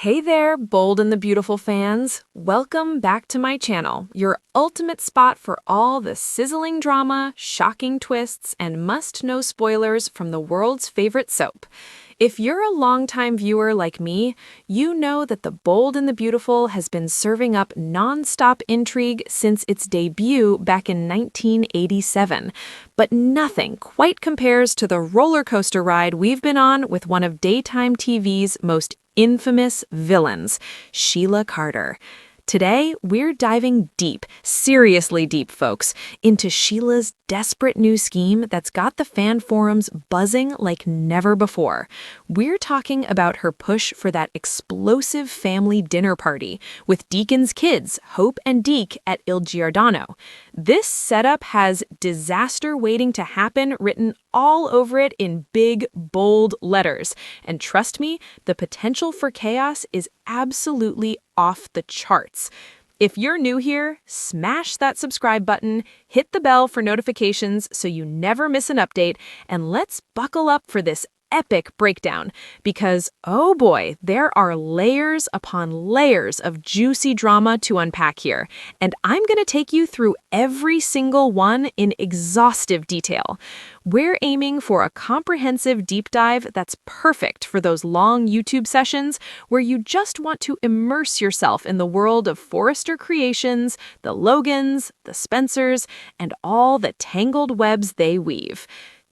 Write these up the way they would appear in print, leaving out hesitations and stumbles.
Hey there, Bold and the Beautiful fans. Welcome back to my channel, your ultimate spot for all the sizzling drama, shocking twists, and must-know spoilers from the world's favorite soap. If you're a longtime viewer like me, you know that The Bold and the Beautiful has been serving up non-stop intrigue since its debut back in 1987. But nothing quite compares to the roller coaster ride we've been on with one of daytime TV's most infamous villains, Sheila Carter. Today, we're diving deep, seriously deep, folks, into Sheila's desperate new scheme that's got the fan forums buzzing like never before. We're talking about her push for that explosive family dinner party with Deacon's kids, Hope and Deke, at Il Giordano. This setup has disaster waiting to happen written all over it in big, bold letters. And trust me, the potential for chaos is absolutely off the charts. If you're new here, smash that subscribe button, hit the bell for notifications so you never miss an update, and let's buckle up for this epic breakdown, because oh boy, there are layers upon layers of juicy drama to unpack here, and I'm going to take you through every single one in exhaustive detail. We're aiming for a comprehensive deep dive that's perfect for those long YouTube sessions where you just want to immerse yourself in the world of Forrester creations, the Logans, the Spencers, and all the tangled webs they weave.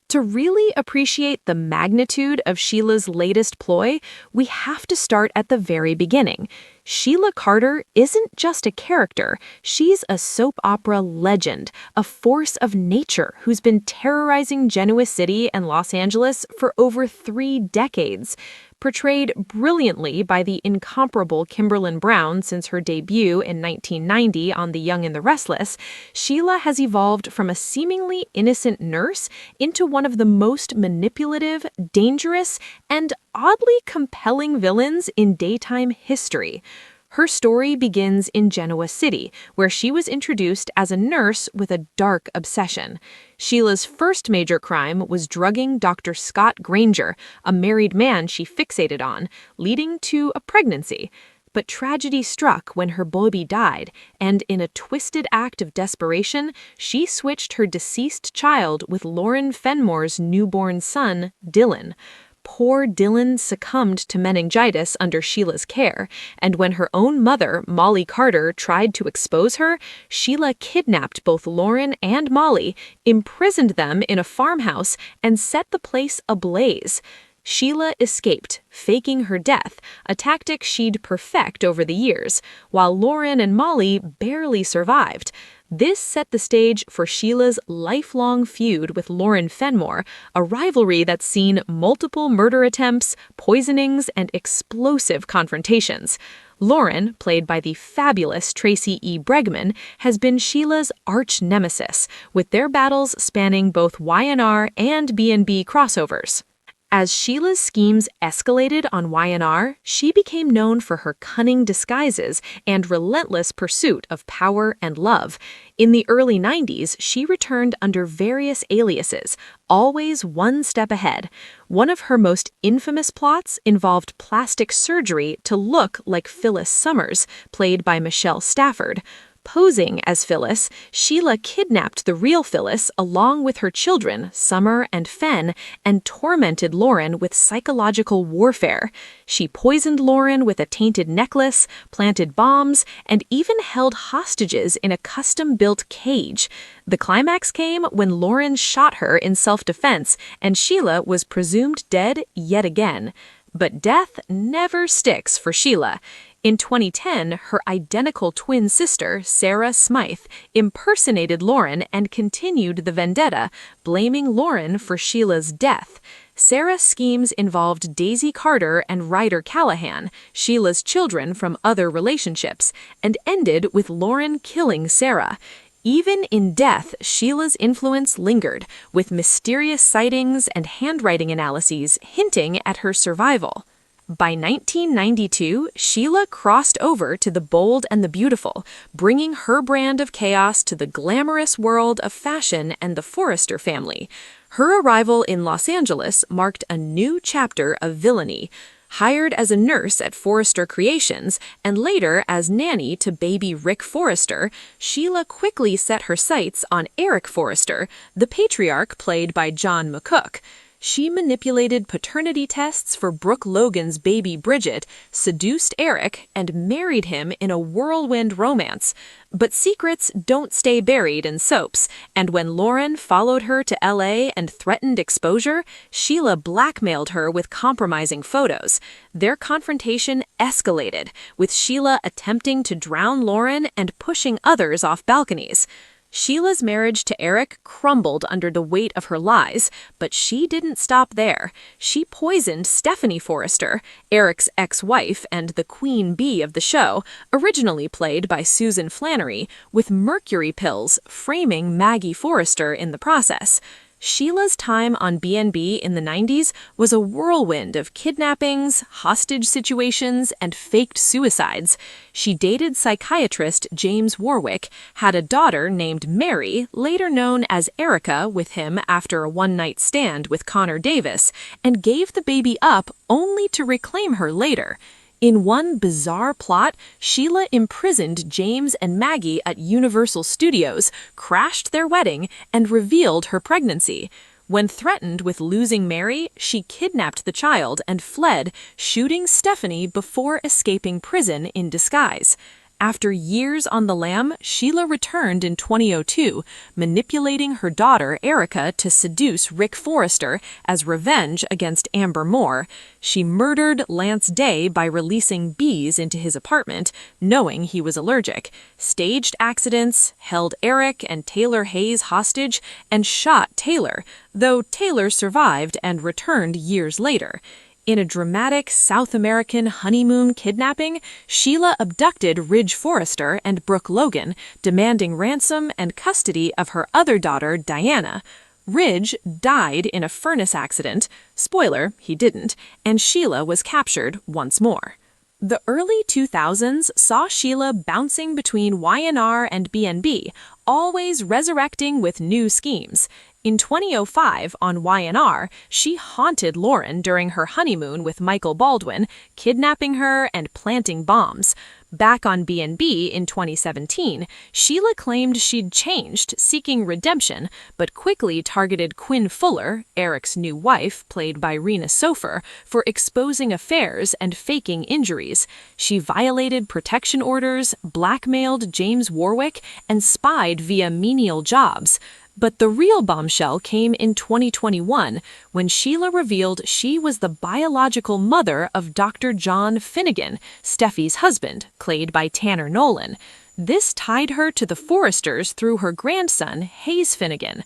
To really appreciate the magnitude of Sheila's latest ploy, we have to start at the very beginning. Sheila Carter isn't just a character, she's a soap opera legend, a force of nature who's been terrorizing Genoa City and Los Angeles for over 3 decades. Portrayed brilliantly by the incomparable Kimberlin Brown since her debut in 1990 on The Young and the Restless, Sheila has evolved from a seemingly innocent nurse into one of the most manipulative, dangerous, and oddly compelling villains in daytime history. Her story begins in Genoa City, where she was introduced as a nurse with a dark obsession. Sheila's first major crime was drugging Dr. Scott Granger, a married man she fixated on, leading to a pregnancy. But tragedy struck when her baby died, and in a twisted act of desperation, she switched her deceased child with Lauren Fenmore's newborn son, Dylan. Poor Dylan succumbed to meningitis under Sheila's care, and when her own mother, Molly Carter, tried to expose her, Sheila kidnapped both Lauren and Molly, imprisoned them in a farmhouse, and set the place ablaze. Sheila escaped, faking her death, a tactic she'd perfect over the years, while Lauren and Molly barely survived. This set the stage for Sheila's lifelong feud with Lauren Fenmore, a rivalry that's seen multiple murder attempts, poisonings, and explosive confrontations. Lauren, played by the fabulous Tracy E. Bregman, has been Sheila's arch-nemesis, with their battles spanning both Y&R and B&B crossovers. As Sheila's schemes escalated on Y&R, she became known for her cunning disguises and relentless pursuit of power and love. In the early 90s, she returned under various aliases, always one step ahead. One of her most infamous plots involved plastic surgery to look like Phyllis Summers, played by Michelle Stafford. Posing as Phyllis, Sheila kidnapped the real Phyllis along with her children, Summer and Fen, and tormented Lauren with psychological warfare. She poisoned Lauren with a tainted necklace, planted bombs, and even held hostages in a custom-built cage. The climax came when Lauren shot her in self-defense, and Sheila was presumed dead yet again. But death never sticks for Sheila. In 2010, her identical twin sister, Sarah Smythe, impersonated Lauren and continued the vendetta, blaming Lauren for Sheila's death. Sarah's schemes involved Daisy Carter and Ryder Callahan, Sheila's children from other relationships, and ended with Lauren killing Sarah. Even in death, Sheila's influence lingered, with mysterious sightings and handwriting analyses hinting at her survival. By 1992, Sheila crossed over to The Bold and the Beautiful, bringing her brand of chaos to the glamorous world of fashion and the Forrester family. Her arrival in Los Angeles marked a new chapter of villainy. Hired as a nurse at Forrester Creations and later as nanny to baby Rick Forrester, Sheila quickly set her sights on Eric Forrester, the patriarch played by John McCook. She manipulated paternity tests for Brooke Logan's baby Bridget, seduced Eric, and married him in a whirlwind romance. But secrets don't stay buried in soaps, and when Lauren followed her to LA and threatened exposure, Sheila blackmailed her with compromising photos. Their confrontation escalated, with Sheila attempting to drown Lauren and pushing others off balconies. Sheila's marriage to Eric crumbled under the weight of her lies, but she didn't stop there. She poisoned Stephanie Forrester, Eric's ex-wife and the queen bee of the show, originally played by Susan Flannery, with mercury pills, framing Maggie Forrester in the process. Sheila's time on B&B in the 90s was a whirlwind of kidnappings, hostage situations, and faked suicides. She dated psychiatrist James Warwick, had a daughter named Mary, later known as Erica, with him after a one-night stand with Connor Davis, and gave the baby up only to reclaim her later. In one bizarre plot, Sheila imprisoned James and Maggie at Universal Studios, crashed their wedding, and revealed her pregnancy. When threatened with losing Mary, she kidnapped the child and fled, shooting Stephanie before escaping prison in disguise. After years on the lam, Sheila returned in 2002, manipulating her daughter Erica to seduce Rick Forrester as revenge against Amber Moore. She murdered Lance Day by releasing bees into his apartment, knowing he was allergic, staged accidents, held Eric and Taylor Hayes hostage, and shot Taylor, though Taylor survived and returned years later. In a dramatic South American honeymoon kidnapping, Sheila abducted Ridge Forrester and Brooke Logan, demanding ransom and custody of her other daughter, Diana. Ridge died in a furnace accident, spoiler, he didn't, and Sheila was captured once more. The early 2000s saw Sheila bouncing between Y&R and B&B, always resurrecting with new schemes. In 2005, on Y&R, she haunted Lauren during her honeymoon with Michael Baldwin, kidnapping her and planting bombs. Back on B&B in 2017, Sheila claimed she'd changed, seeking redemption, but quickly targeted Quinn Fuller, Eric's new wife, played by Rena Sofer, for exposing affairs and faking injuries. She violated protection orders, blackmailed James Warwick, and spied via menial jobs. But the real bombshell came in 2021, when Sheila revealed she was the biological mother of Dr. John Finnegan, Steffi's husband, played by Tanner Nolan. This tied her to the Forresters through her grandson, Hayes Finnegan.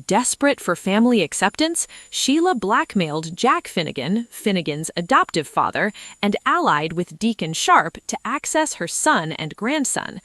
Desperate for family acceptance, Sheila blackmailed Jack Finnegan, Finnegan's adoptive father, and allied with Deacon Sharp to access her son and grandson.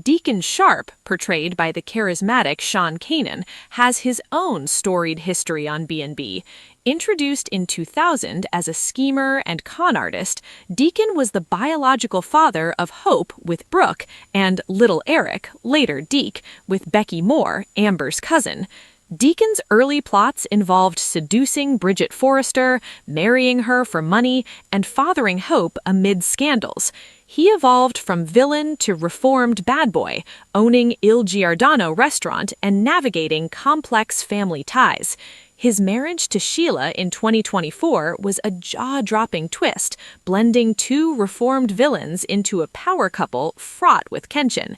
Deacon Sharp, portrayed by the charismatic Sean Kanan, has his own storied history on B&B. Introduced in 2000 as a schemer and con artist, Deacon was the biological father of Hope with Brooke and Little Eric, later Deke, with Becky Moore, Amber's cousin. Deacon's early plots involved seducing Bridget Forrester, marrying her for money, and fathering Hope amid scandals. He evolved from villain to reformed bad boy, owning Il Giordano restaurant and navigating complex family ties. His marriage to Sheila in 2024 was a jaw-dropping twist, blending two reformed villains into a power couple fraught with tension.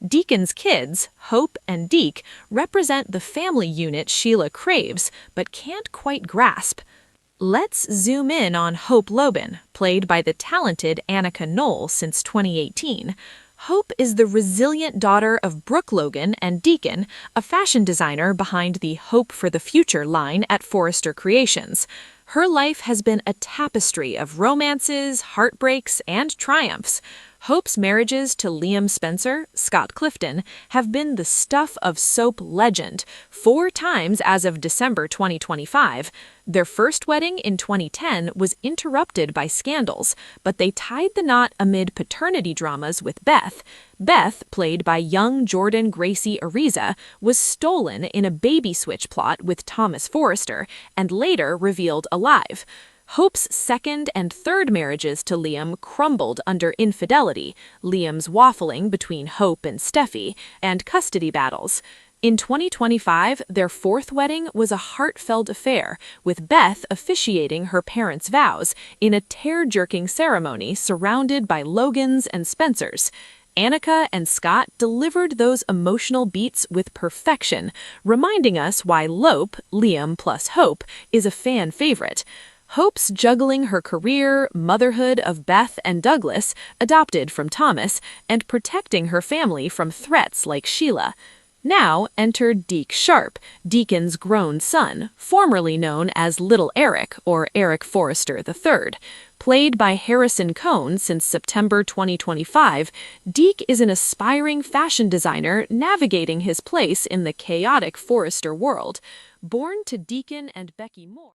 Deacon's kids, Hope and Deke, represent the family unit Sheila craves but can't quite grasp. Let's zoom in on Hope Loban, played by the talented Annika Knoll since 2018. Hope is the resilient daughter of Brooke Logan and Deacon, a fashion designer behind the Hope for the Future line at Forrester Creations. Her life has been a tapestry of romances, heartbreaks, and triumphs. Hope's marriages to Liam Spencer, Scott Clifton, have been the stuff of soap legend, 4 times as of December 2025. Their first wedding in 2010 was interrupted by scandals, but they tied the knot amid paternity dramas with Beth. Beth, played by young Jordan Gracie Ariza, was stolen in a baby switch plot with Thomas Forrester and later revealed alive. Hope's second and third marriages to Liam crumbled under infidelity, Liam's waffling between Hope and Steffi, and custody battles. In 2025, their fourth wedding was a heartfelt affair, with Beth officiating her parents' vows in a tear-jerking ceremony surrounded by Logans and Spencers. Annika and Scott delivered those emotional beats with perfection, reminding us why Lope, Liam plus Hope, is a fan favorite. Hope's juggling her career, motherhood of Beth and Douglas, adopted from Thomas, and protecting her family from threats like Sheila. Now entered Deke Sharp, Deacon's grown son, formerly known as Little Eric or Eric Forrester III. Played by Harrison Cohn since September 2025, Deke is an aspiring fashion designer navigating his place in the chaotic Forrester world. Born to Deacon and Becky Moore.